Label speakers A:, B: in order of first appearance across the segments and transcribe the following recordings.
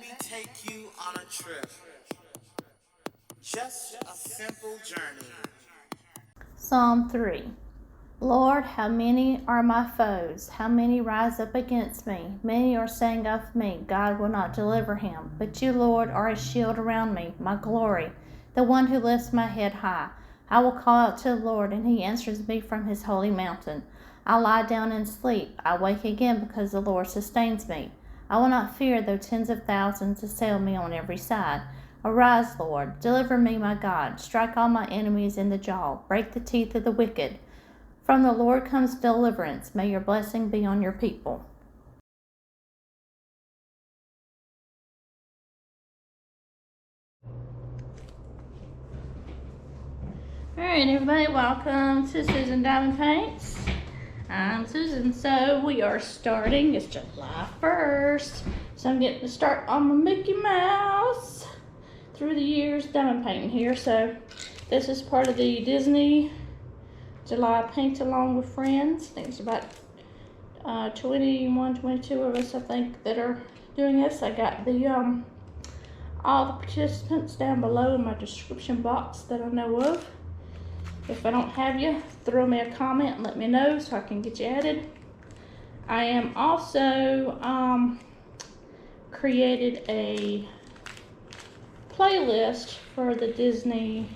A: me take you on a trip. Just a simple journey.
B: Psalm 3. Lord, how many are my foes? How many rise up against me? Many are saying of me, God will not deliver him. But you, Lord, are a shield around me, my glory, the one who lifts my head high. I will call out to the Lord, and he answers me from his holy mountain. I lie down and sleep. I wake again because the Lord sustains me. I will not fear though tens of thousands assail me on every side. Arise, Lord, deliver me, my God. Strike all my enemies in the jaw. Break the teeth of the wicked. From the Lord comes deliverance. May your blessing be on your people. Alright, everybody, welcome to Susan Diamond Paints. I'm Susan. So we are starting, it's July 1st. So I'm getting to start on my Mickey Mouse through the years diamond painting here. So this is part of the Disney July Paint Along with Friends. I think it's about 21, 22 of us, I think, that are doing this. I got the all the participants down below in my description box that I know of. If I don't have you, throw me a comment and let me know so I can get you added. I am also created a playlist for the Disney,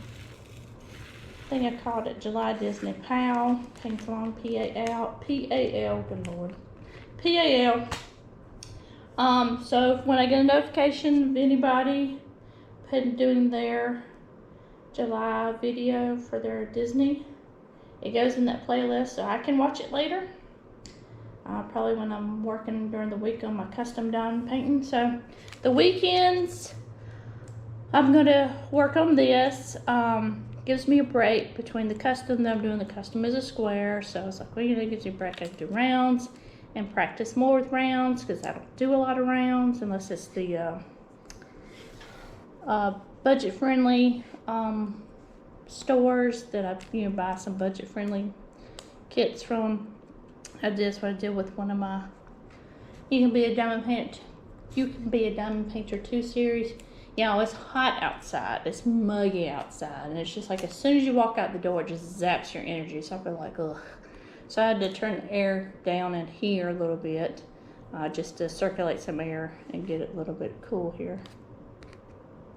B: I think I called it July Disney PAL, Paint Along P-A-L, good Lord, P-A-L. So when I get a notification of anybody doing their July video for their Disney, it goes in that playlist so I can watch it later. Probably when I'm working during the week on my custom diamond painting. So the weekends I'm gonna work on this. Gives me a break between the custom that I'm doing. The custom is a square, so it's like, well, you know, it gives you a break. I can do rounds and practice more with rounds because I don't do a lot of rounds unless it's the budget friendly stores that I buy some budget friendly kits from. I did this what I did with one of my You Can Be a Diamond Painter 2 series. You know, it's hot outside, it's muggy outside, and it's just like as soon as you walk out the door, it just zaps your energy. So I've been like, ugh. So I had to turn the air down in here a little bit, just to circulate some air and get it a little bit cool here.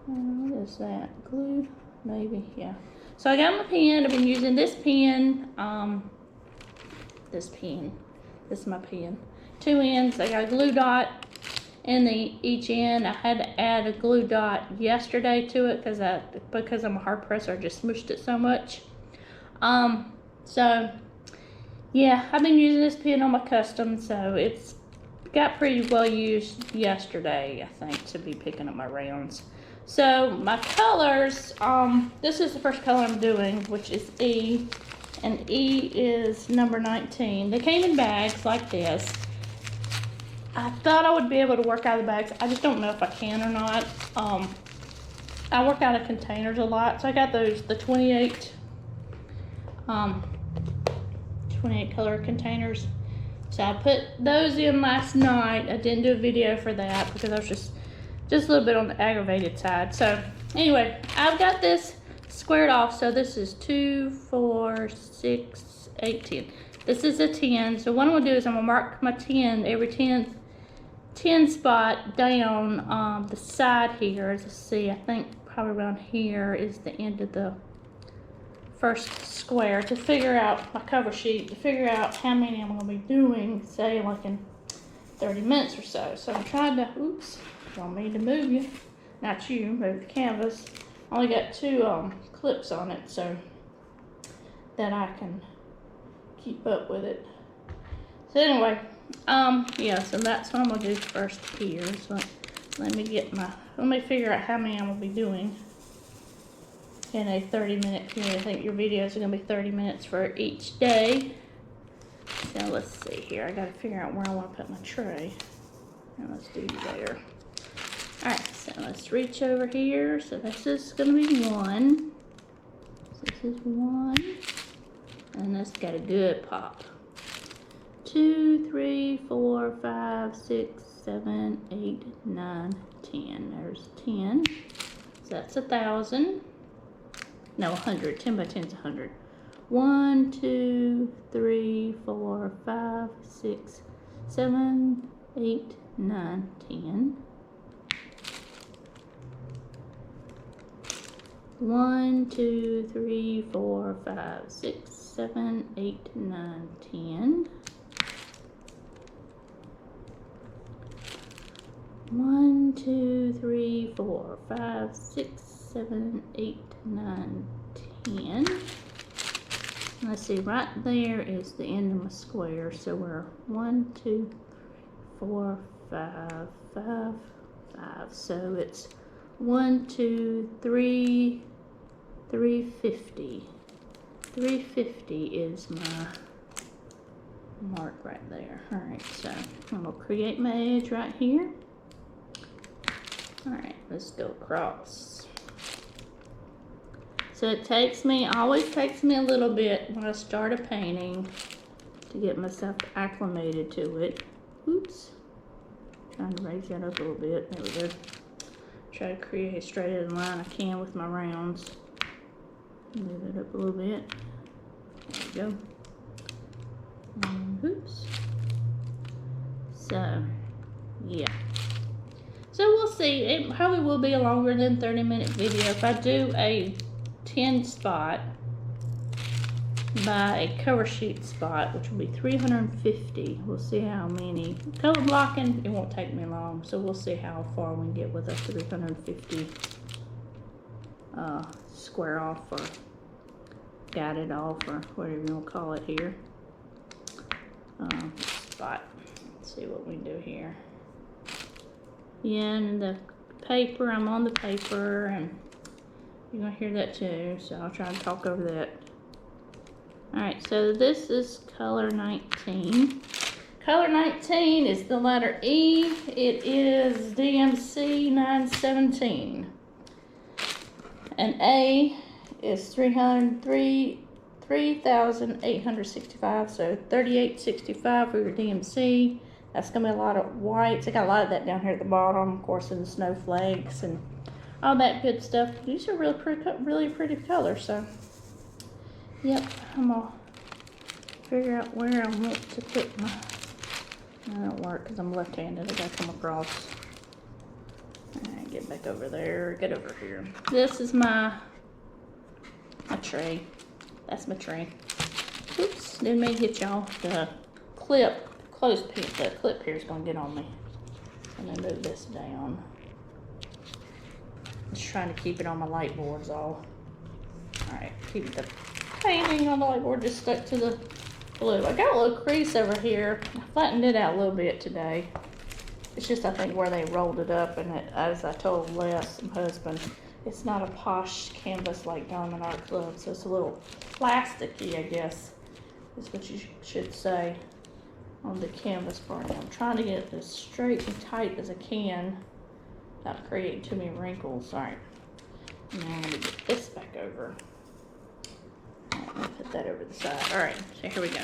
B: What is that? Glued? Maybe, yeah. So I got my pen. I've been using this pen. This is my pen. 2 ends. I got a glue dot in each end. I had to add a glue dot yesterday to it because I'm a hard presser. I just smooshed it so much. So yeah, I've been using this pen on my custom, so it's got pretty well used yesterday, I think, to be picking up my rounds. So my colors, this is the first color I'm doing, which is E, and E is number 19. They came in bags like this. I thought I would be able to work out of the bags. I just don't know if I can or not. I work out of containers a lot, so I got the 28 color containers. So I put those in last night. I didn't do a video for that because I was just a little bit on the aggravated side. So anyway, I've got this squared off. So this is 2, 4, 6, 8, 10. This is a 10. So what I'm gonna do is I'm gonna mark my 10, every 10 spot down the side here. As you see, I think probably around here is the end of the first square, to figure out my cover sheet, to figure out how many I'm gonna be doing, say like in 30 minutes or so. So I'm trying to, oops, don't mean to move you, not you, move the canvas. I only got 2 clips on it so that I can keep up with it. So anyway, yeah, so that's what I'm gonna do first here. So let me figure out how many I'm gonna be doing in a 30-minute period. I think your videos are gonna be 30 minutes for each day. So let's see here. I gotta figure out where I want to put my tray. And let's do there. Alright, so let's reach over here. So this is gonna be 1. So this is 1. And that's got a good pop. 2, 3, 4, 5, 6, 7, 8, 9, 10. There's 10. So that's 1,000. No, 100. 10 by 10 is 100. 1, 2, 3, 4, 5, 6, 7, 8, 9, 10. 1, 2, 3, 4, 5, 6, 7, 8, 9, 10. 1, 2, 3, 4, 5, 6, 7, 8, 9, 10. Let's see, right there is the end of my square. So we're 1, 2, 4, 5, 5, 5. So it's 1, 2, 3, 350. 350 is my mark right there. Alright, so I'm going to create my edge right here. Alright, let's go across. So it takes me, always takes me a little bit when I start a painting to get myself acclimated to it. Oops. Trying to raise that up a little bit. There we go. Try to create as straight as a line I can with my rounds. Move it up a little bit. There we go. And oops. So, yeah. So we'll see. It probably will be a longer than 30-minute video. If I do a 10 spot by a cover sheet spot, which will be 350. We'll see how many. Color blocking, it won't take me long, so we'll see how far we can get with a 350 square off or guided off or whatever you want to call it here. Spot. Let's see what we can do here. Yeah, and the paper, I'm on the paper, and you're going to hear that too, so I'll try to talk over that. Alright, so this is color 19. Color 19 is the letter E. It is DMC 917. And A is 3,865, so 3865 for your DMC. That's going to be a lot of whites. I got a lot of that down here at the bottom, of course, in the snowflakes and all that good stuff. These are really pretty colors, so yep, I'm going to figure out where I want to put my, that don't work because I'm left-handed. I got to come across. Alright, get back over there, get over here. This is my tray. That's my tray. Oops, didn't mean to hit y'all. The clip. The clip here is going to get on me. I'm going to move this down. Just trying to keep it on my light boards all. Alright, keep the painting on the light board just stuck to the blue. I got a little crease over here. I flattened it out a little bit today. It's just, I think, where they rolled it up, and it, as I told Les, my husband, it's not a posh canvas like Diamond Art Club, so it's a little plasticky, I guess, is what you should say, on the canvas part. I'm trying to get it as straight and tight as I can without creating too many wrinkles. Alright, now I'm going to get this back over. Alright, I'll put that over the side. Alright, so here we go.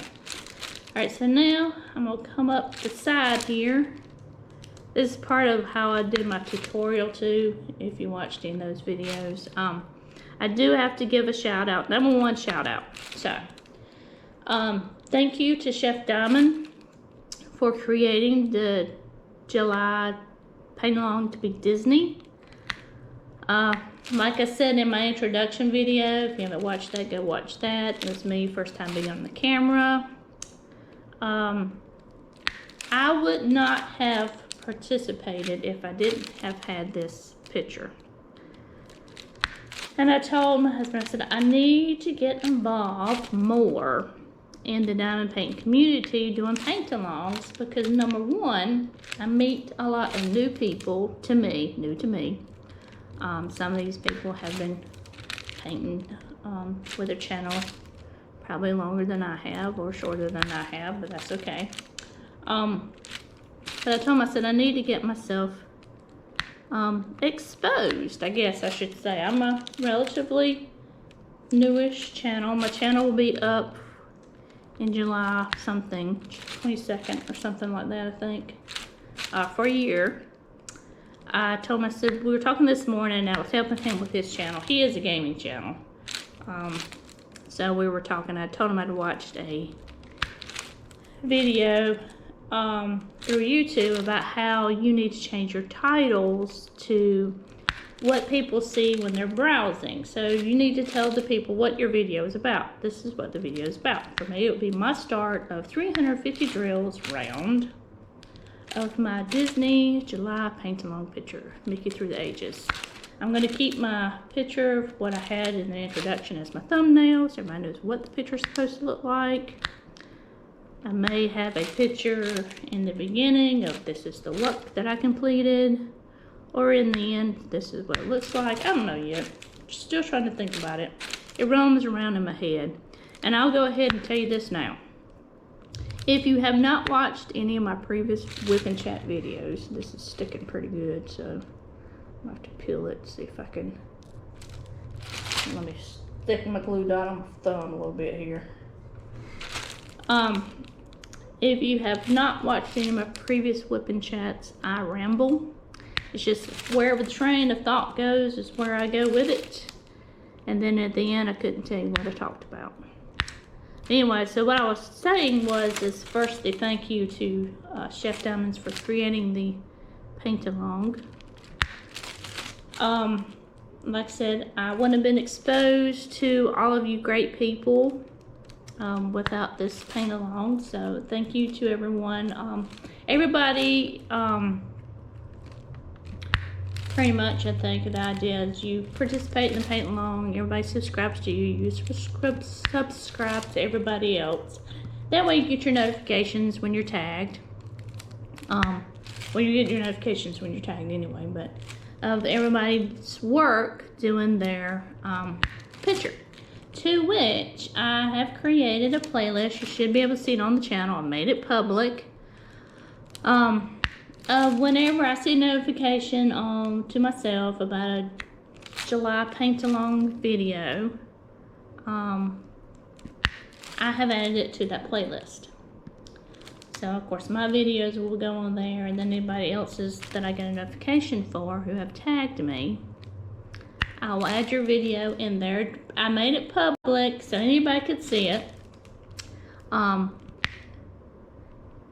B: Alright, so now I'm going to come up the side here. This is part of how I did my tutorial too, if you watched in those videos. I do have to give a shout out, number one shout out. So, thank you to Chefdiamond for creating the July paint along to be Disney. Like I said in my introduction video, if you haven't watched that, go watch that. It was me first time being on the camera. I would not have participated if I didn't have had this picture. And I told my husband, I said, I need to get involved more in the diamond painting community doing paint-alongs, because number one, I meet a lot of new people to me, new to me. Some of these people have been painting with their channel probably longer than I have or shorter than I have, but that's okay. But I told him, I said, I need to get myself exposed, I guess I should say. I'm a relatively newish channel. My channel will be up in July something, 22nd or something like that, I think. for a year. I told him, I said, we were talking this morning, and I was helping him with his channel. He is a gaming channel. So we were talking, I told him I'd watched a video through YouTube about how you need to change your titles to what people see when they're browsing. So you need to tell the people what your video is about. This is what the video is about. For me, it would be my start of 350 drills round of my Disney July paint-along picture, Mickey Through the Ages. I'm going to keep my picture of what I had in the introduction as my thumbnail, so everybody knows what the picture is supposed to look like. I may have a picture in the beginning of this is the work that I completed, or in the end, this is what it looks like. I don't know yet. Still trying to think about it. It roams around in my head. And I'll go ahead and tell you this now. If you have not watched any of my previous whip and chat videos, this is sticking pretty good, so I'll have to peel it, see if I can. Let me stick my glue dot on my thumb a little bit here. If you have not watched any of my previous whip and chats, I ramble. It's just wherever the train of thought goes is where I go with it. And then at the end, I couldn't tell you what I talked about. Anyway, so what I was saying was, is firstly, thank you to Chefdiamond for creating the paint-along. Like I said, I wouldn't have been exposed to all of you great people without this paint-along. So thank you to everyone. Everybody, pretty much, I think the idea is you participate in the paint along, everybody subscribes to you, you subscribe to everybody else. That way you get your notifications when you're tagged. Well, you get your notifications when you're tagged anyway, but of everybody's work doing their picture. To which I have created a playlist. You should be able to see it on the channel. I made it public. Whenever I see a notification to myself about a July paint-along video, I have added it to that playlist. So, of course, my videos will go on there, and then anybody else's that I get a notification for who have tagged me, I'll add your video in there. I made it public so anybody could see it. And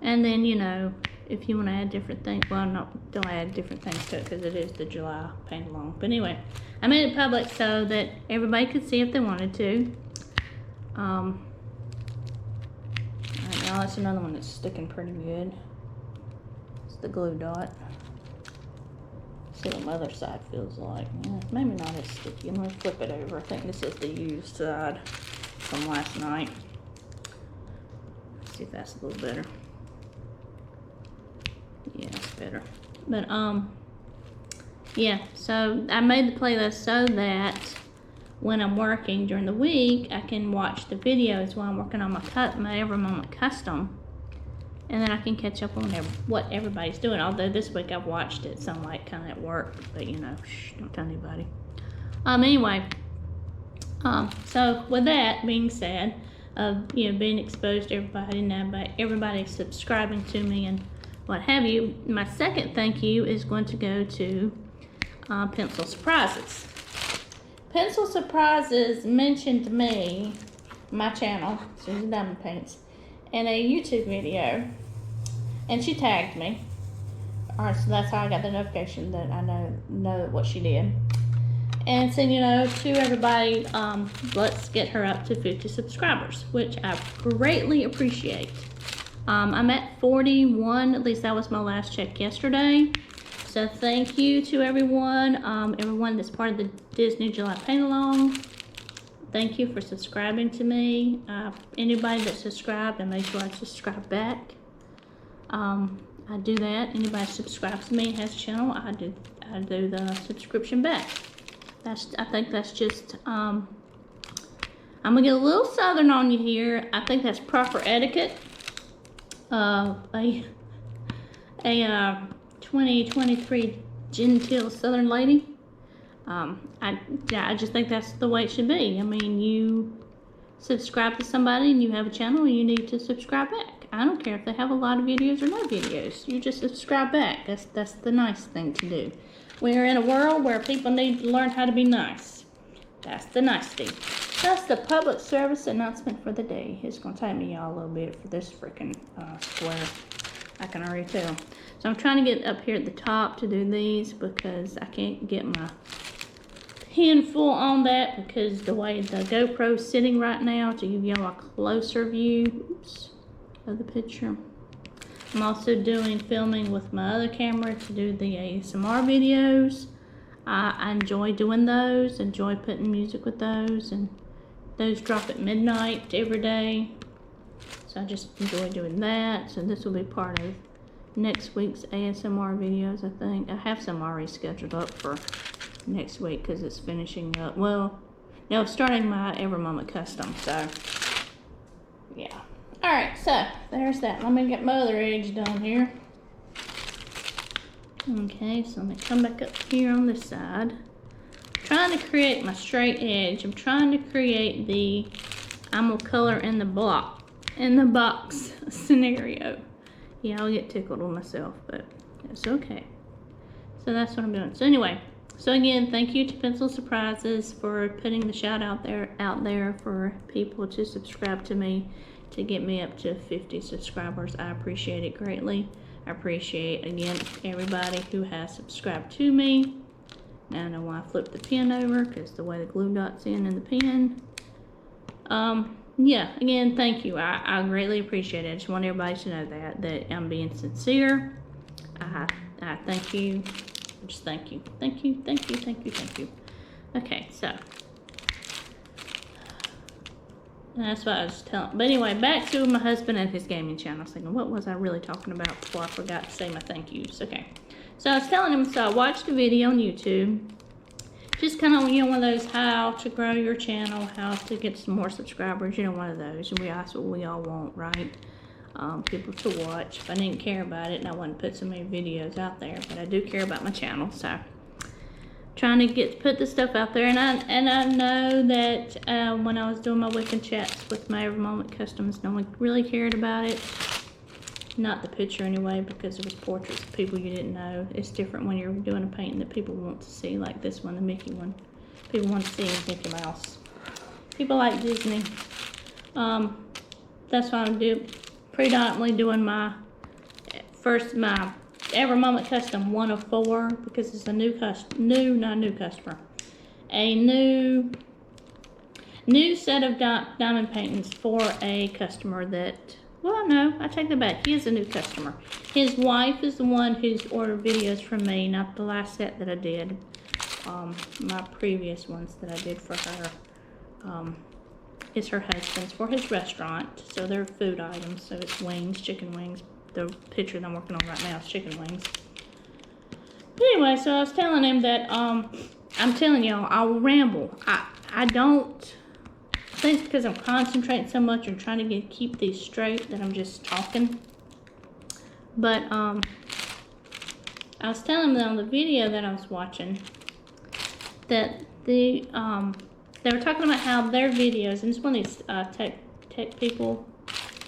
B: then, you know, if you want to add different things, well, don't add different things to it because it is the July paint along. But anyway, I made it public so that everybody could see if they wanted to. Alright, now that's another one that's sticking pretty good. It's the glue dot. See what my other side feels like. Yeah, maybe not as sticky. I'm going to flip it over. I think this is the used side from last night. Let's see if that's a little better. Yeah, it's better. But, yeah, so I made the playlist so that when I'm working during the week, I can watch the videos while I'm working on my Every Moment custom. And then I can catch up on what everybody's doing. Although this week I've watched it some like kind of at work, but you know, shh, don't tell anybody. Anyway, so with that being said, you know, being exposed to everybody and everybody subscribing to me and what have you, my second thank you is going to go to Pencil Surprises. Pencil Surprises mentioned me, my channel, Susan Diamond Paints, in a YouTube video, and she tagged me. Alright, so that's how I got the notification that I know what she did. And said, you know, to everybody, let's get her up to 50 subscribers, which I greatly appreciate. I'm at 41, at least that was my last check yesterday. So thank you to everyone, everyone that's part of the Disney July Paint Along. Thank you for subscribing to me. Anybody that subscribed, I make sure I subscribe back. I do that. Anybody that subscribes to me and has a channel, I do the subscription back. I think that's just, I'm gonna get a little southern on you here. I think that's proper etiquette. A 2023 genteel southern lady. I just think that's the way it should be. I mean, you subscribe to somebody and you have a channel, you need to subscribe back. back. I don't care if they have a lot of videos or no videos. You just subscribe back. That's the nice thing to do. We're in a world where people need to learn how to be nice. That's the nicety. That's the public service announcement for the day. It's going to take me y'all a little bit for this freaking square. I can already tell. So I'm trying to get up here at the top to do these because I can't get my pen full on that because the way the GoPro's sitting right now to give y'all a closer view of the picture. I'm also doing filming with my other camera to do the ASMR videos. I enjoy doing those, enjoy putting music with those, and those drop at midnight every day. So I just enjoy doing that. So this will be part of next week's ASMR videos, I think. I have some already scheduled up for next week because it's finishing up. Well, no, starting my Every Moment custom, so yeah. Alright, so there's that. Let me get my other edge done here. Okay, so let me come back up here on this side. I'm trying to create my straight edge. I'm trying to create the I'm gonna color in the box scenario. Yeah, I'll get tickled with myself, but it's okay. So that's what I'm doing. So anyway, so again, thank you to Pencil Surprises for putting the shout out there for people to subscribe to me to get me up to 50 subscribers. I appreciate it greatly. I appreciate, again, everybody who has subscribed to me. Now I know why I flipped the pen over, because the way the glue dot's in the pen. Yeah, again, thank you. I greatly appreciate it. I just want everybody to know that I'm being sincere. I thank you. Just thank you. Thank you, thank you, thank you, thank you. Okay, so. That's what I was telling. But anyway, back to my husband and his gaming channel. I was thinking, what was I really talking about before I forgot to say my thank yous? Okay. So I was telling him, so I watched a video on YouTube. Just kind of, you know, one of those how to grow your channel, how to get some more subscribers, you know, one of those. And that's what we all want, right? People to watch. If I didn't care about it, and I wouldn't put so many videos out there. But I do care about my channel, so trying to put the stuff out there, and I know that when I was doing my weekend chats with my Every Moment customs, no one really cared about it. Not the picture anyway, because it was portraits of people you didn't know. It's different when you're doing a painting that people want to see, like this one, the Mickey one. People want to see Mickey Mouse. People like Disney. That's why I'm predominantly doing my Every Moment Custom 1 of 4 because it's a new set of diamond paintings for a customer that, well, no, I take that back. He is a new customer. His wife is the one who's ordered videos from me, not the last set that I did. My previous ones that I did for her is her husband's for his restaurant. So they're food items. So it's wings, chicken wings. The picture that I'm working on right now is chicken wings. Anyway, so I was telling him that I'm telling y'all, I will ramble. I don't think because I'm concentrating so much and trying to keep these straight that I'm just talking. But I was telling them on the video that I was watching that they were talking about how their videos, and it's one of these tech people.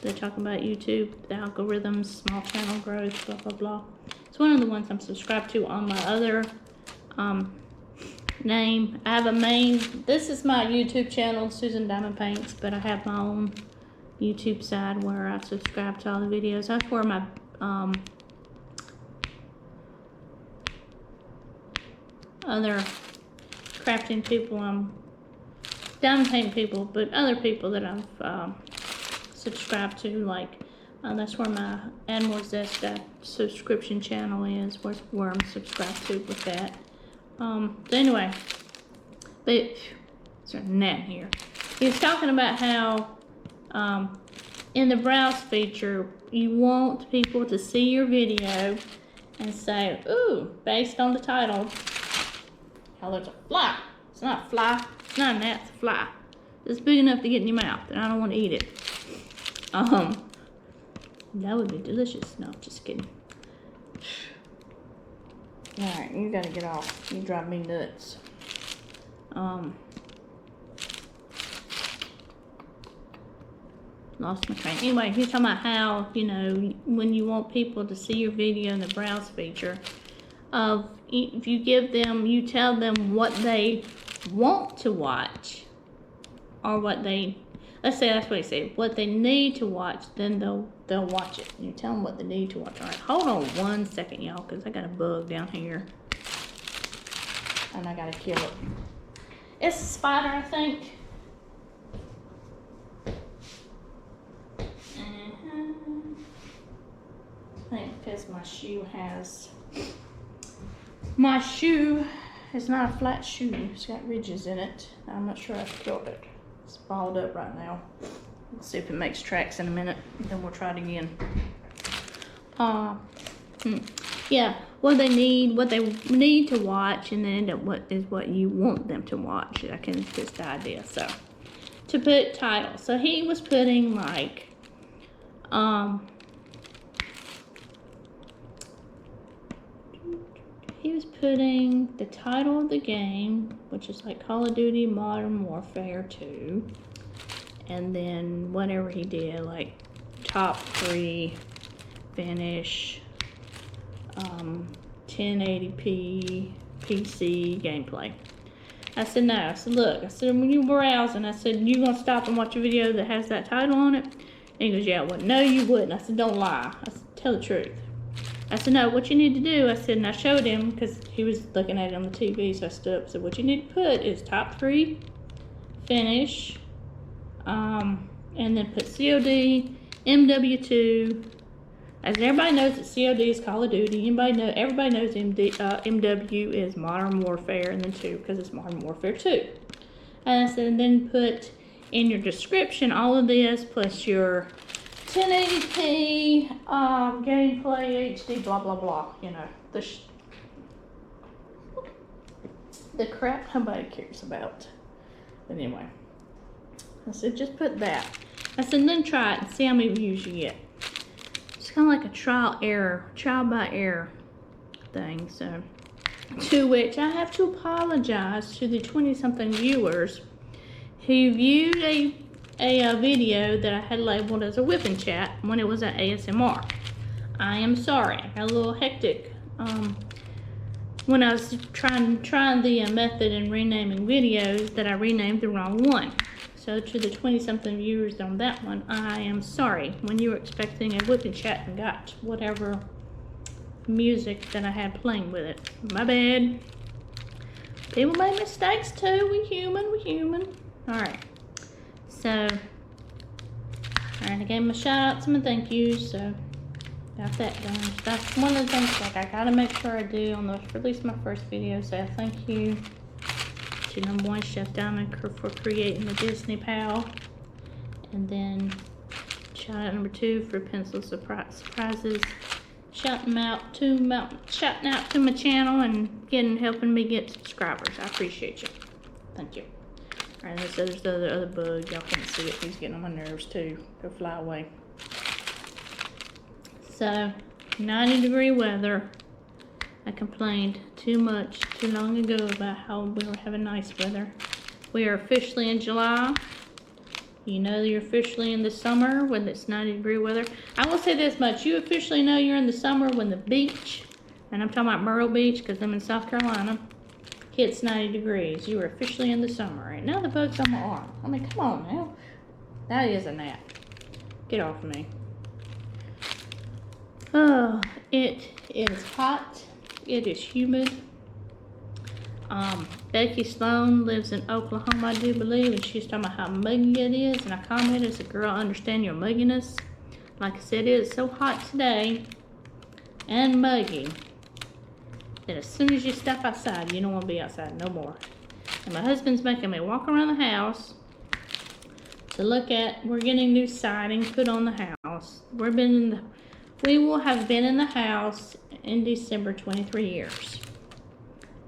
B: They're talking about YouTube, the algorithms, small channel growth, blah, blah, blah. It's one of the ones I'm subscribed to on my other name. I have a main, this is my YouTube channel, Susan Diamond Paints, but I have my own YouTube side where I subscribe to all the videos. That's where my other crafting people, diamond painting people, but other people that I've subscribe to, like that's where my Add More Zest subscription channel is, where I'm subscribed to with that. So anyway, but there's a net here. He was talking about how in the browse feature you want people to see your video and say, ooh, based on the title, how there's a fly. It's not a fly, it's not a gnat, it's a fly. It's big enough to get in your mouth and I don't want to eat it. That would be delicious. No, just kidding. Alright, you gotta get off. You drive me nuts. lost my train. Anyway, he's talking about how, you know, when you want people to see your video in the browse feature, if you give them, you tell them what they want to watch, or what they, let's say that's what he said, what they need to watch, then they'll watch it. You tell them what they need to watch. All right, hold on 1 second, y'all, because I got a bug down here, and I gotta kill it. It's a spider, I think. I think because my shoe is not a flat shoe. It's got ridges in it. I'm not sure I've killed it. It's balled up right now. We'll see if it makes tracks in a minute. Then we'll try it again. Yeah, what they need to watch, and then what you want them to watch. I can just the idea. So to put titles. So he was putting like he was putting the title of the game, which is like Call of Duty Modern Warfare 2, and then whatever he did, like top 3 finish, 1080p PC gameplay. I said no. I said, look, I said, when you browsing, I said, you gonna stop and watch a video that has that title on it? And he goes, yeah. Well, no, you wouldn't. I said, don't lie. I said, tell the truth. I said, no, what you need to do, I said, and I showed him, because he was looking at it on the TV, so I stood up. I said, what you need to put is top 3 finish, and then put COD, MW2. As everybody knows that COD is Call of Duty. Everybody knows MW is Modern Warfare, and then 2 because it's Modern Warfare 2. And I said, and then put in your description all of this plus your 1080p gameplay HD blah blah blah. You know the crap nobody cares about. But anyway, I said just put that. I said then try it and see how many views you get. It's kind of like a trial by error thing. So, to which I have to apologize to the 20-something viewers who viewed a video that I had labeled as a whipping chat when it was an ASMR. I am sorry. I got a little hectic when I was trying the method in renaming videos that I renamed the wrong one. So to the 20-something viewers on that one, I am sorry. When you were expecting a whipping chat and got whatever music that I had playing with it. My bad. People make mistakes too. We human. Alright. So, I gave him a shout out to my thank yous, so got that done. That's one of the things like I gotta make sure I do on the release my first video. Say thank you to #1 Chefdiamond for creating the Disney Pal, and then shout out #2 for pencil surprises. Shouting out to my channel and helping me get subscribers. I appreciate you. Thank you. Alright, there's the other bug. Y'all can't see it. He's getting on my nerves too. Go fly away. So, 90-degree weather. I complained too long ago about how we were having nice weather. We are officially in July. You know you're officially in the summer when it's 90-degree weather. I will say this much. You officially know you're in the summer when the beach, and I'm talking about Myrtle Beach because I'm in South Carolina, hits 90 degrees. You are officially in the summer. Right now the bug's on my arm. I mean, come on now. That is a gnat. Get off of me. Oh, it is hot. It is humid. Becky Sloan lives in Oklahoma, I do believe, and she's talking about how muggy it is, and I commented, I said, girl, I understand your mugginess. Like I said, it is so hot today and muggy that as soon as you step outside, you don't want to be outside no more. And my husband's making me walk around the house to look at, we're getting new siding put on the house. We will have been in the house in December 23 years.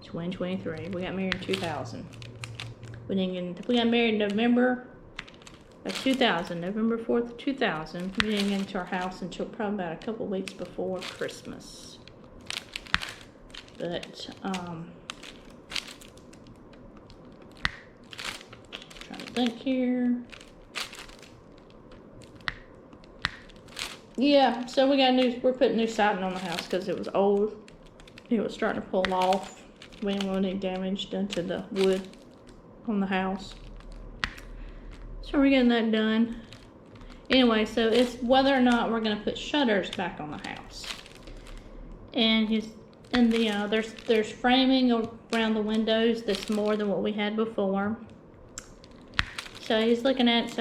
B: 2023. We got married in 2000. We got married in November of 2000, November 4th, 2000. We didn't get into our house until probably about a couple weeks before Christmas. But, trying to think here. Yeah, so we're putting new siding on the house because it was old. It was starting to pull off. We didn't want any damage done to the wood on the house. So we're getting that done. Anyway, so it's whether or not we're gonna put shutters back on the house. And there's framing around the windows that's more than what we had before. So he's looking at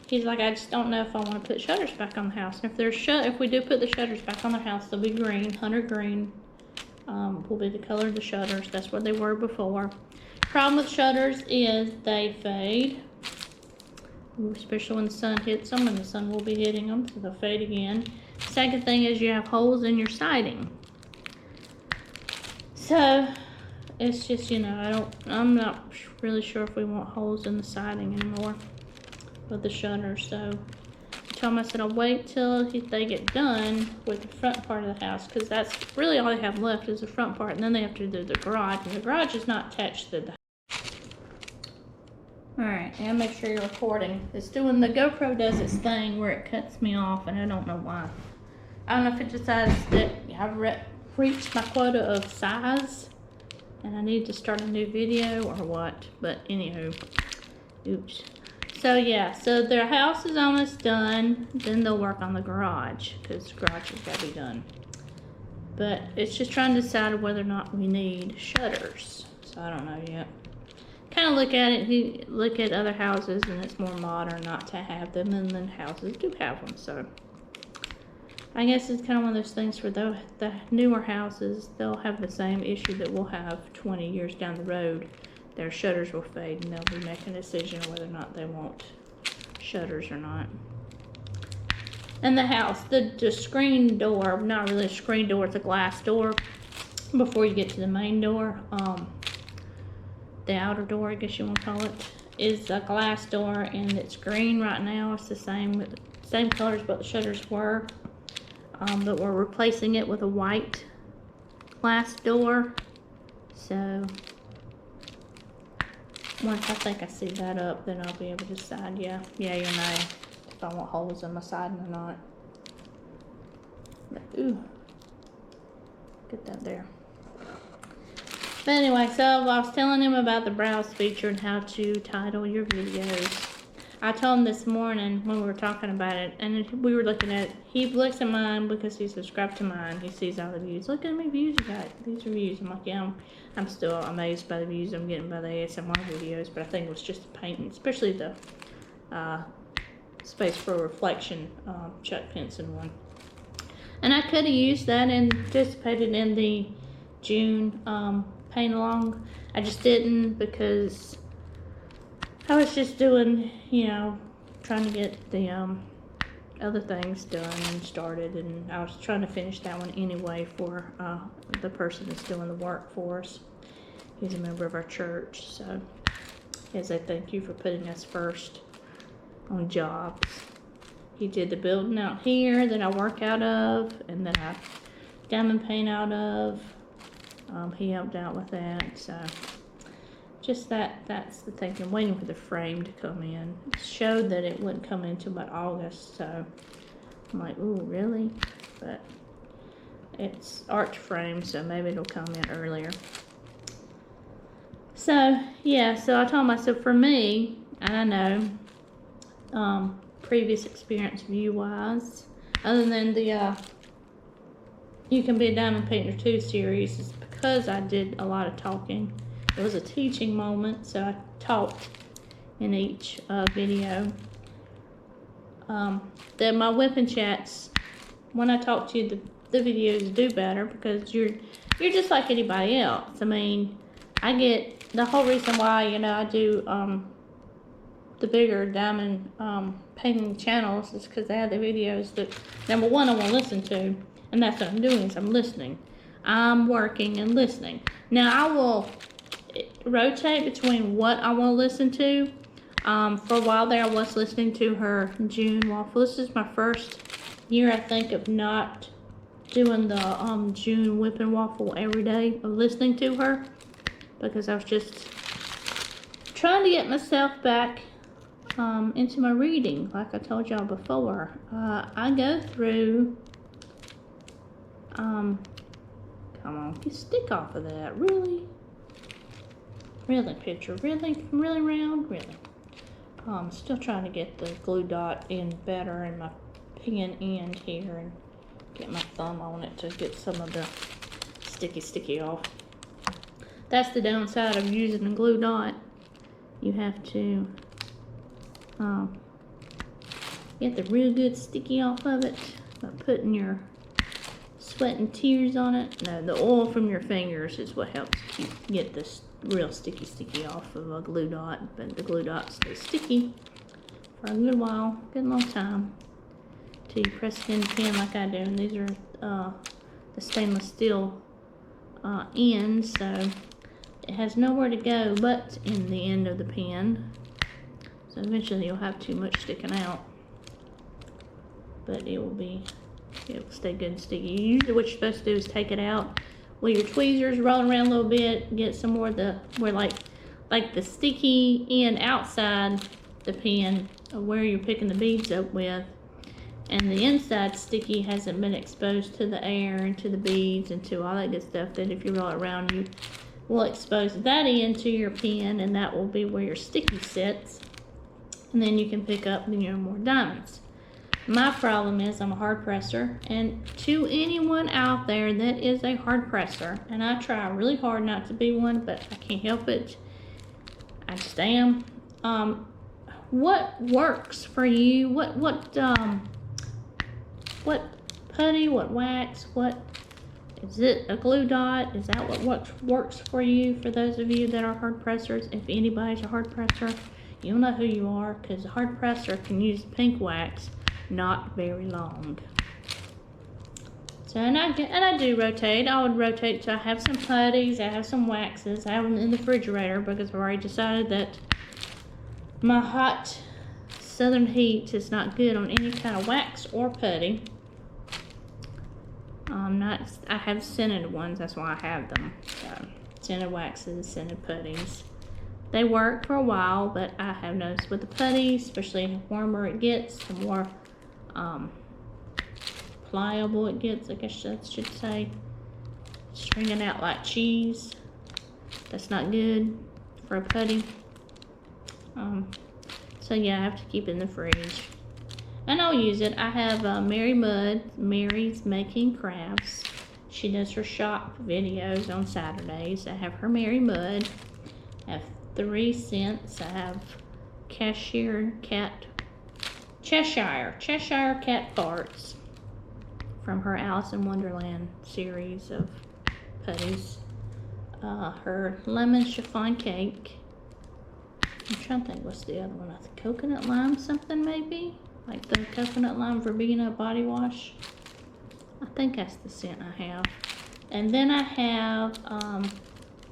B: he's like, I just don't know if I want to put shutters back on the house. And if we do put the shutters back on the house, they'll be green, hunter green. Will be the color of the shutters. That's what they were before. Problem with shutters is they fade, especially when the sun hits them, and the sun will be hitting them, so they'll fade again. Second thing is you have holes in your siding. So it's just, I'm not really sure if we want holes in the siding anymore with the shutters. So I told him, I said, I'll wait till they get done with the front part of the house, because that's really all they have left is the front part, and then they have to do the garage, and the garage is not attached to the house. Alright, and make sure you're recording. The GoPro does its thing where it cuts me off, and I don't know why. I don't know if it decides that I've reached my quota of size and I need to start a new video or what, but anywho, oops. So yeah, so their house is almost done, then they'll work on the garage, because the garage has got to be done. But it's just trying to decide whether or not we need shutters, so I don't know yet. Kind of look at other houses, and it's more modern not to have them, and then houses do have them. So I guess it's kind of one of those things for the newer houses. They'll have the same issue that we'll have 20 years down the road. Their shutters will fade, and they'll be making a decision whether or not they want shutters or not. And the house, the screen door, not really a screen door, it's a glass door before you get to the main door. The outer door, I guess you want to call it, is a glass door, and it's green right now. It's the same color as what the shutters were, but we're replacing it with a white glass door. So once I think I see that up, then I'll be able to decide, yeah or nay, if I want holes in my siding or not. But, ooh, get that there. But anyway, so I was telling him about the browse feature and how to title your videos. I told him this morning when we were talking about it, and we were looking at it. He looks at mine because he's subscribed to mine. He sees all the views. Look at how many views you got. These are views. I'm like, yeah, I'm still amazed by the views I'm getting by the ASMR videos, but I think it was just the painting, especially the space for reflection Chuck Pinson one. And I could have used that and anticipated in the June paint along. I just didn't, because I was just doing, trying to get the other things done and started, and I was trying to finish that one anyway for the person that's doing the work for us. He's a member of our church, so as a thank you for putting us first on jobs. He did the building out here that I work out of, and that I diamond paint out of. He helped out with that, so just that's the thing. I'm waiting for the frame to come in. It showed that it wouldn't come in until about August, so I'm like, ooh, really? But it's arch frame, so maybe it'll come in earlier. So yeah, so I told myself, for me, and I know previous experience view wise, other than the You Can Be a Diamond Painter 2 series, is because I did a lot of talking. It was a teaching moment, so I talked in each video. My whipping chats, when I talk to you, the videos do better, because you're just like anybody else. I mean, I get the whole reason why I do the bigger diamond painting channels is because they have the videos that, number one, I want to listen to, and that's what I'm doing, is I'm listening. I'm working and listening. Now I will rotate between what I want to listen to. For a while there, I was listening to her June waffle. This is my first year, I think, of not doing the June whipping waffle every day, of listening to her, because I was just trying to get myself back into my reading, like I told y'all before. I go through, come on, get stick off of that, really? Really, picture, really round, really? Still trying to get the glue dot in better in my pen end here and get my thumb on it to get some of the sticky off. That's the downside of using a glue dot. You have to get the real good sticky off of it by putting your sweat and tears on it. No, the oil from your fingers is what helps get this real sticky off of a glue dot. But the glue dot stays sticky for a good while, good long time, till you press it in the pen like I do. And these are the stainless steel ends, so it has nowhere to go but in the end of the pen. So eventually you'll have too much sticking out, but it will stay good and sticky. Usually what you're supposed to do is take it out with your tweezers, roll it around a little bit, get some more of where like the sticky end outside the pen of where you're picking the beads up with, and the inside sticky hasn't been exposed to the air and to the beads and to all that good stuff, that if you roll it around, you will expose that end to your pen, and that will be where your sticky sits. And then you can pick up more diamonds. My problem is I'm a hard presser, and to anyone out there that is a hard presser, and I try really hard not to be one, but I can't help it, I just am. What works for you? What putty, what wax, what is it? A glue dot? Is that what works for you? For those of you that are hard pressers, if anybody's a hard presser, you'll know who you are, because a hard presser can use pink wax not very long. So, and I do rotate. I would rotate to I have some putties, I have some waxes, I have them in the refrigerator because I've already decided that my hot southern heat is not good on any kind of wax or putty. I have scented ones, that's why I have them. So, scented waxes, scented putties. They work for a while, but I have noticed with the putty, especially the warmer it gets, the more pliable it gets, I guess I should say. Stringing out like cheese. That's not good for a putty. So yeah, I have to keep it in the fridge. And I'll use it. I have Mary's Making Crafts. She does her shop videos on Saturdays. I have her Mary Mud. I have 3 cents. I have Cheshire Cat Farts from her Alice in Wonderland series of putties. Her lemon chiffon cake. I'm trying to think what's the other one. I think coconut lime something maybe? Like the coconut lime verbena body wash. I think that's the scent I have. And then I have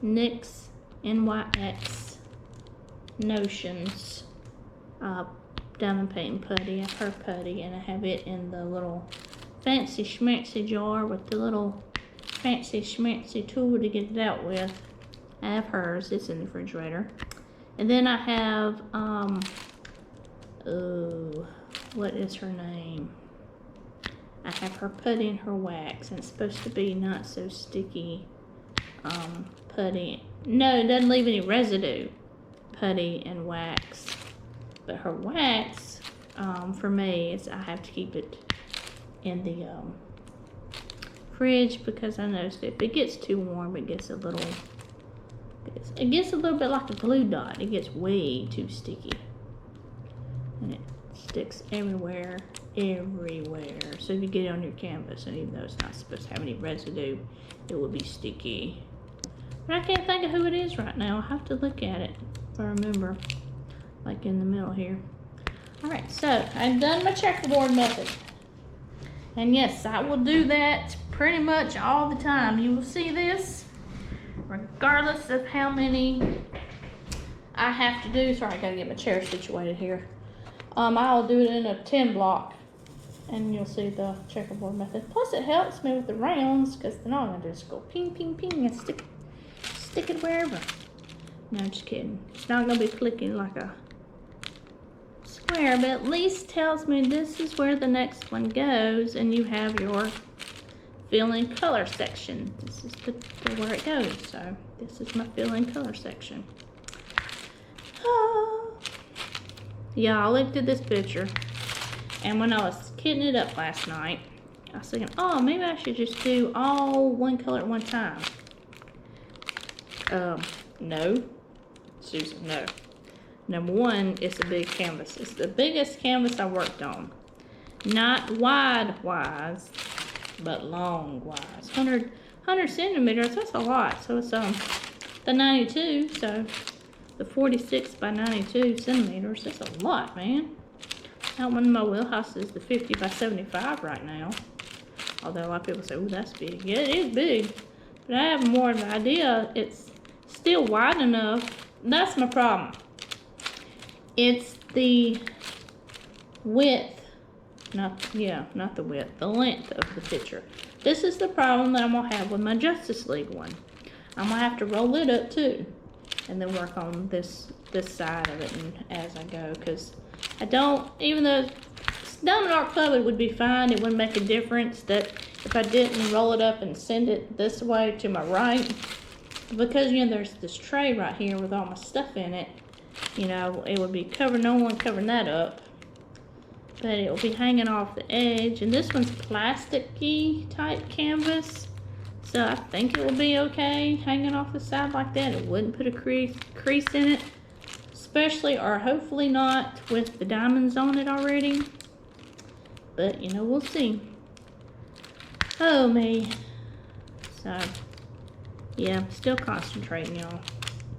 B: NYX NYX Notions diamond painting putty. I have her putty, and I have it in the little fancy schmancy jar with the little fancy schmancy tool to get it out with. I have hers. It's in the refrigerator. And then I have what is her name? I have her putty and her wax, and it's supposed to be not so sticky putty. No, it doesn't leave any residue. Putty and wax. But her wax, for me, is I have to keep it in the fridge, because I noticed if it gets too warm, it gets a little bit like a glue dot. It gets way too sticky, and it sticks everywhere. So if you get it on your canvas, and even though it's not supposed to have any residue, it will be sticky. But I can't think of who it is right now. I'll have to look at it if I remember. Like in the middle here. Alright, so I've done my checkerboard method. And yes, I will do that pretty much all the time. You will see this regardless of how many I have to do. Sorry, I gotta get my chair situated here. I'll do it in a 10 block, and you'll see the checkerboard method. Plus it helps me with the rounds, because then all I'm gonna do is go ping, ping, ping, and stick it wherever. No, I'm just kidding. It's not gonna be clicking like a square, but at least tells me this is where the next one goes, and you have your fill in color section. This is where it goes, so this is my fill in color section. Yeah, I looked at this picture, and when I was kitting it up last night, I was thinking, oh, maybe I should just do all one color at one time. No, Susan, no. Number one, it's a big canvas. It's the biggest canvas I worked on. Not wide-wise, but long-wise. 100 centimeters, that's a lot. So it's the 92, so the 46 by 92 centimeters, that's a lot, man. Now one of my wheelhouse is the 50 by 75 right now. Although a lot of people say, oh, that's big. Yeah, it is big. But I have more of an idea. It's still wide enough. That's my problem. It's the width. Not the width. The length of the picture. This is the problem that I'm going to have with my Justice League one. I'm going to have to roll it up too. And then work on this side of it and as I go. Because I don't, even though Diamond Art Club, it would be fine. It wouldn't make a difference that if I didn't roll it up and send it this way to my right. Because, you know, there's this tray right here with all my stuff in it. You know, it would be covered, no one covering that up. But it will be hanging off the edge. And this one's plasticky type canvas. So I think it will be okay hanging off the side like that. It wouldn't put a crease in it. Especially, or hopefully not, with the diamonds on it already. But, you know, we'll see. Oh, me. So, yeah, I'm still concentrating, y'all.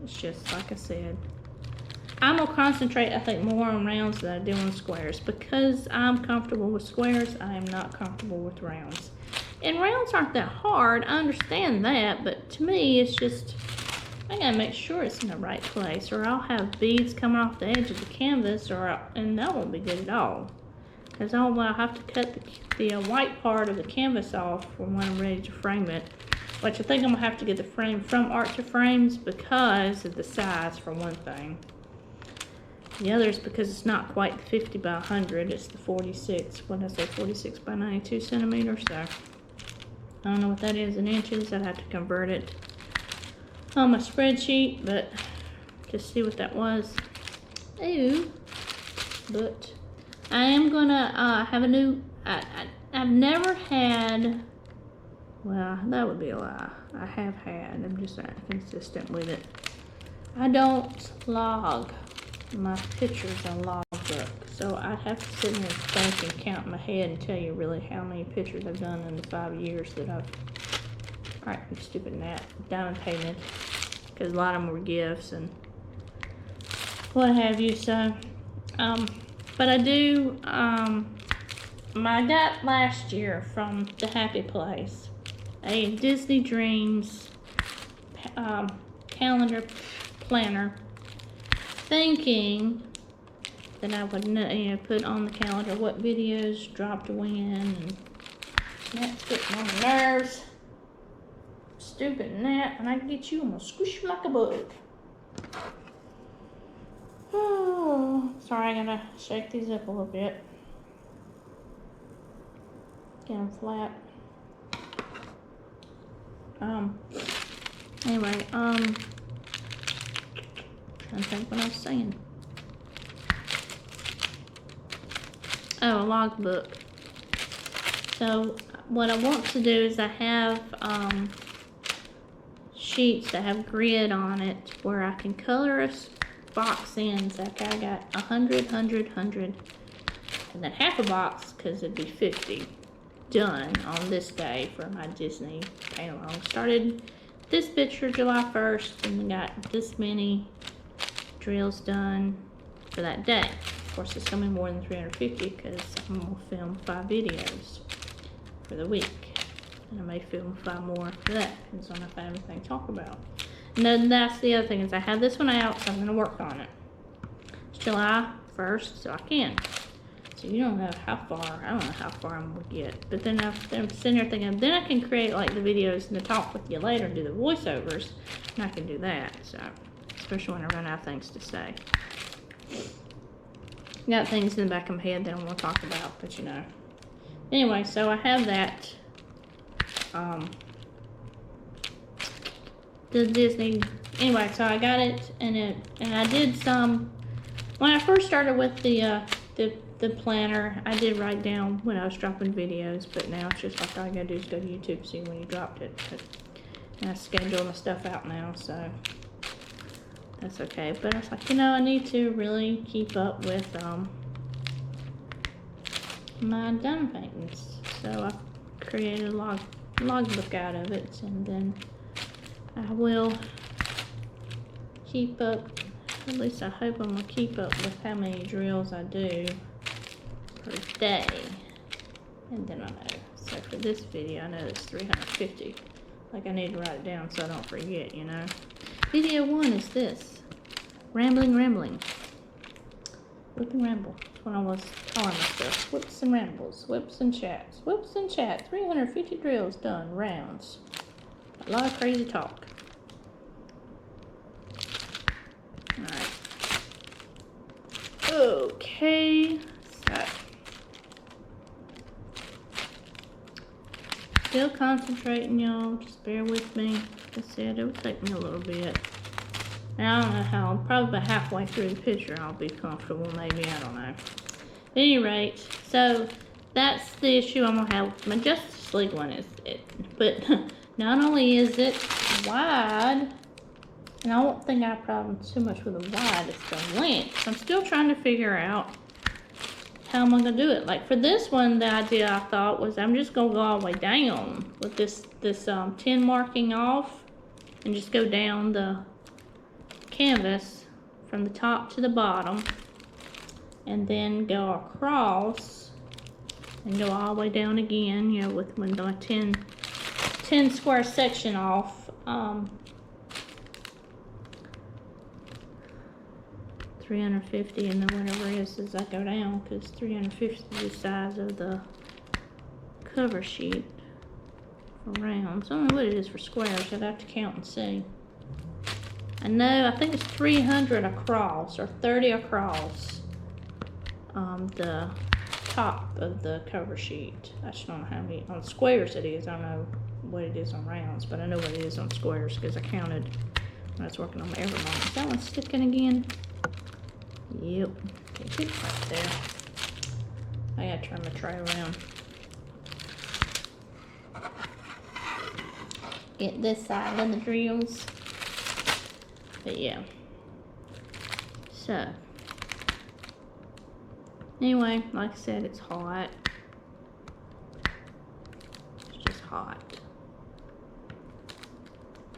B: It's just, like I said. I'm going to concentrate, I think, more on rounds than I do on squares. Because I'm comfortable with squares, I am not comfortable with rounds. And rounds aren't that hard, I understand that. But to me, it's just, I got to make sure it's in the right place. Or I'll have beads coming off the edge of the canvas, and that won't be good at all. Because I'll have to cut the white part of the canvas off for when I'm ready to frame it. Which I think I'm going to have to get the frame from Art to Frames because of the size, for one thing. The other is because it's not quite the 50 by 100, it's the 46. What did I say, 46 by 92 centimeters? So, I don't know what that is in inches. I'd have to convert it on my spreadsheet, but just see what that was. Ooh. But I am gonna have a new, I've never had, well, that would be a lie. I have had, I'm just not consistent with it. I don't log my pictures on logbook, so I'd have to sit here and think and count in my head and tell you really how many pictures I've done in the 5 years that I've, alright, you stupid gnat, diamond painted, because a lot of them were gifts and what have you, so, but I do, I got last year from the Happy Place a Disney Dreams calendar planner, thinking that I would, you know, put on the calendar what videos dropped when, and that's getting on my nerves. Stupid gnat, and I can get you, I'm gonna squish you like a bug. Oh, sorry, I gotta shake these up a little bit. Get them flat. Anyway, trying to think what I was saying. Oh, a logbook. So what I want to do is I have sheets that have grid on it where I can color a box in. So I got 100, 100, 100, and then half a box because it'd be 50 done on this day for my Disney paint along. Started this picture July 1st, and we got this many drills done for that day. Of course, it's gonna be more than 350 because I'm gonna film 5 videos for the week, and I may film 5 more for that. Depends on if I have anything to talk about. And then that's the other thing, is I have this one out, so I'm gonna work on it. It's July 1st, so I can. So you don't know how far, I don't know how far I'm gonna get. But then I'm sitting there thinking, then I can create like the videos and to talk with you later and do the voiceovers, and I can do that. So, especially when I run out of things to say. got things in the back of my head that I want to talk about, but you know. Anyway, so I have that. The Disney. Anyway, so I got it, and I did some. When I first started with the planner, I did write down when I was dropping videos, but now it's just like all I gotta do is go to YouTube, see when you dropped it. But, and I schedule the stuff out now, so that's okay. But I was like, you know, I need to really keep up with my done paintings. So I created a logbook out of it, and then I will keep up. At least I hope I'm gonna keep up with how many drills I do per day. And then I know. So for this video, I know it's 350. Like I need to write it down so I don't forget, you know. Video 1 is this. Rambling. Whip and ramble. That's what I was calling myself. Whips and rambles. Whips and chats. 350 drills done. Rounds. A lot of crazy talk. Alright. Okay. So. Still concentrating, y'all. Just bear with me. Like I said, it will take me a little bit. And I don't know how. Probably about halfway through the picture I'll be comfortable, maybe. I don't know. At any rate, so that's the issue I'm going to have with my Justice League one. But not only is it wide, and I won't think I have a problem too much with the wide, it's the length. So I'm still trying to figure out how am I going to do it. Like for this one, the idea I thought was I'm just going to go all the way down with this 10 marking off and just go down the canvas from the top to the bottom and then go across and go all the way down again, you know, with my 10 square section off. 350 and then whatever it is as I go down, because 350 is the size of the cover sheet for rounds. I don't know what it is for squares. I'd have to count and see. I know, I think it's 300 across or 30 across the top of the cover sheet. I just don't know how many on squares it is. I don't know what it is on rounds, but I know what it is on squares because I counted when I was working on my Evermont. Is that one sticking again? Yep. Okay, good right there. I gotta turn my tray around. Get this side of the drills. But yeah. So. Anyway, like I said, it's hot. It's just hot.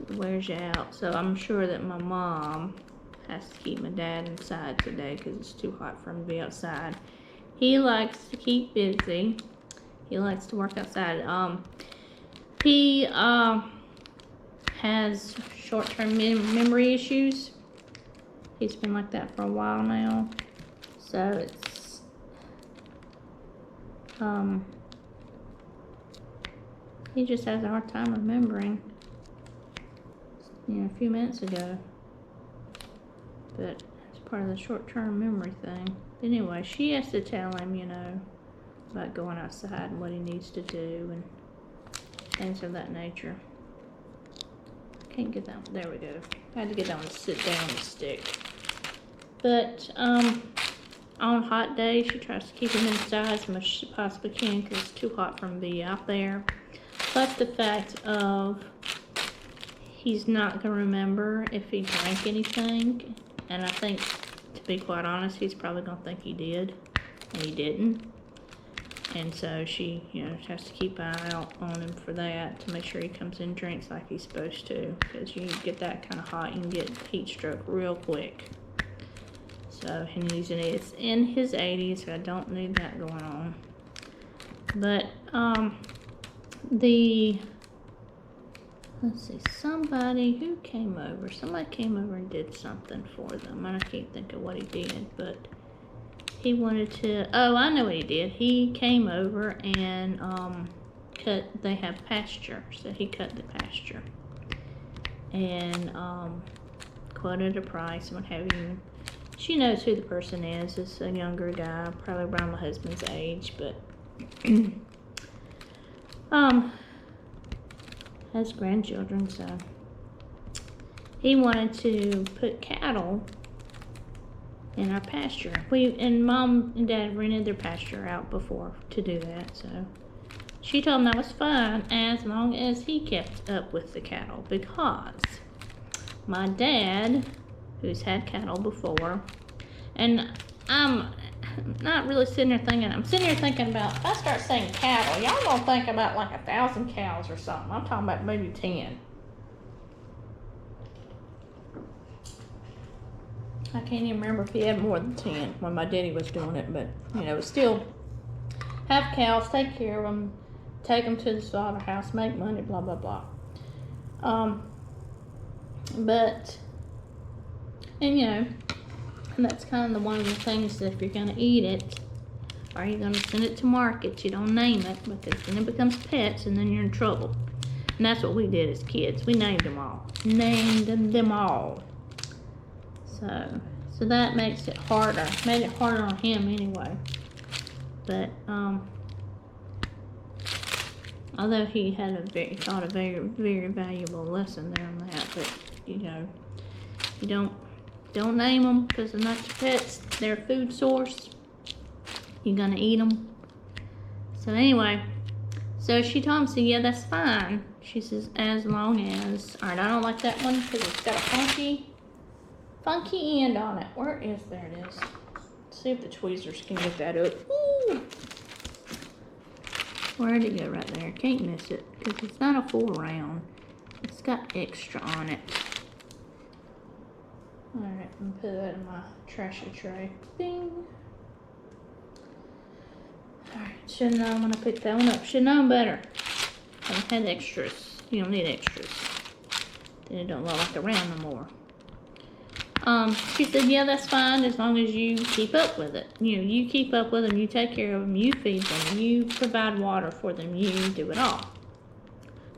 B: It wears you out. So I'm sure that my mom has to keep my dad inside today because it's too hot for him to be outside. He likes to keep busy. He likes to work outside. He has short-term memory issues. He's been like that for a while now. So it's he just has a hard time remembering, you know, a few minutes ago. But it's part of the short-term memory thing. Anyway, she has to tell him, you know, about going outside and what he needs to do and things of that nature. Can't get that one. There we go. I had to get that one to sit down and stick. But on hot days, she tries to keep him inside as much as she possibly can because it's too hot for him to be out there. Plus the fact of he's not going to remember if he drank anything. And I think, to be quite honest, he's probably going to think he did. And he didn't. And so she, you know, has to keep an eye out on him for that to make sure he comes in and drinks like he's supposed to. Because you get that kind of hot, you can get heat stroke real quick. So, and he's in his 80s, so I don't need that going on. But, let's see, somebody came over and did something for them. I can't think of what he did, but he wanted to, oh, I know what he did. He came over and, they have pasture, so he cut the pasture. And, quoted a price and what have you. she knows who the person is. It's a younger guy, probably around my husband's age, but has grandchildren, so he wanted to put cattle in our pasture. And Mom and Dad rented their pasture out before to do that, so she told him that was fine as long as he kept up with the cattle, because my dad, who's had cattle before, and I'm not really sitting there thinking, I'm sitting here thinking about, if I start saying cattle, y'all gonna think about like 1,000 cows or something. I'm talking about maybe 10. I can't even remember if he had more than 10 when my daddy was doing it, but you know, still have cows, take care of them, take them to the slaughterhouse, make money, blah, blah, blah. And you know, and that's kind of one of the things that if you're going to eat it, or you're going to send it to market, you don't name it, because then it becomes pets and then you're in trouble. And that's what we did as kids. We named them all. Named them all. So that makes it harder. Made it harder on him anyway. But, although he had taught a very, very valuable lesson there on that, but, you know, you don't name them, because they're not your pets. They're a food source. You're gonna eat them. So anyway, so she told him, so yeah, that's fine. She says, as long as, alright, I don't like that one because it's got a funky end on it. Where is, there it is. Let's see if the tweezers can get that up. Woo! Where'd it go? Right there. Can't miss it, because it's not a full round. It's got extra on it. Alright, I'm gonna put that in my trashy tray. Ding! Alright, should've known when I picked that one up. Should've known better. I had extras. You don't need extras. Then it don't look like a round no more. She said, yeah, that's fine as long as you keep up with it. You know, you keep up with them, you take care of them, you feed them, you provide water for them, you do it all.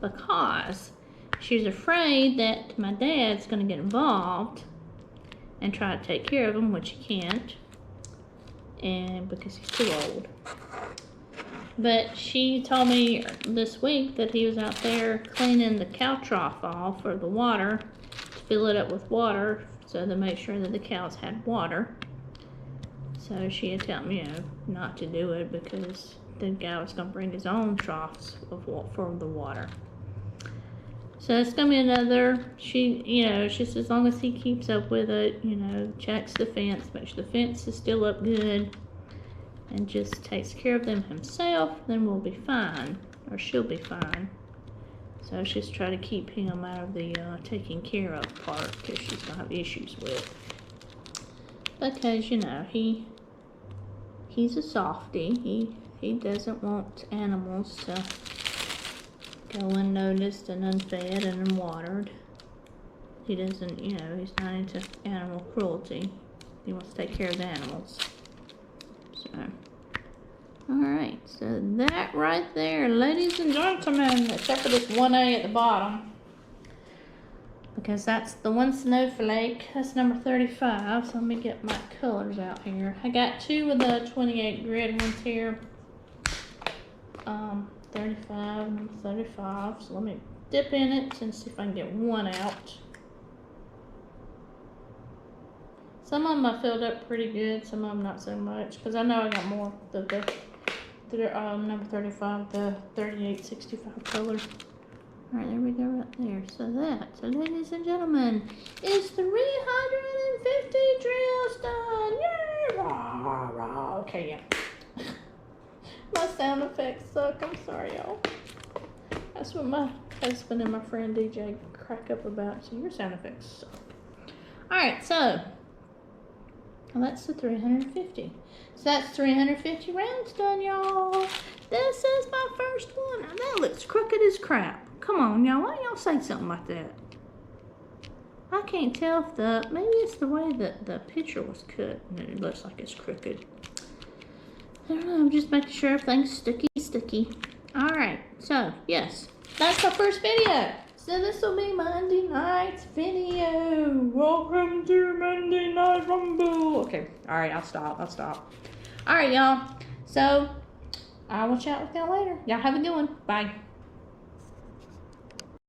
B: Because she's afraid that my dad's gonna get involved and try to take care of him, which he can't, and because he's too old. But she told me this week that he was out there cleaning the cow trough off for the water, to fill it up with water, so to make sure that the cows had water. So she had told me, you know, not to do it because the guy was going to bring his own troughs for the water. So it's going to be another, she says as long as he keeps up with it, you know, checks the fence, makes sure the fence is still up good, and just takes care of them himself, then we'll be fine, or she'll be fine. So she's trying to keep him out of the taking care of part, because she's going to have issues with. Because, you know, he's a softie. He doesn't want animals to go unnoticed and unfed and unwatered. He doesn't, you know, he's not into animal cruelty. He wants to take care of the animals. So, alright, so that right there, ladies and gentlemen, except for this 1A at the bottom, because that's the one snowflake, that's number 35, so let me get my colors out here. I got two of the 28 grid ones here, 35 and 35, so let me dip in it and see if I can get one out. Some of them I filled up pretty good, some of them not so much, because I know I got more of the number 35, the 3865 color. Alright, there we go right there. So that, ladies and gentlemen, is 350 drills done. Yay! Rah, rah, rah. Okay, yeah. My sound effects suck. I'm sorry, y'all. That's what my husband and my friend DJ crack up about. So your sound effects suck. Alright, so well, that's the 350. So that's 350 rounds done, y'all. This is my first one. Now that looks crooked as crap. Come on, y'all. Why y'all say something like that? I can't tell if maybe it's the way that the picture was cut and it looks like it's crooked. I don't know. I'm just making sure everything's sticky. Alright. So, yes. That's my first video. So this will be Monday night's video. Welcome to Monday Night Rumble. Okay, alright, I'll stop. Alright, y'all. So, I will chat with y'all later. Y'all have a good one. Bye.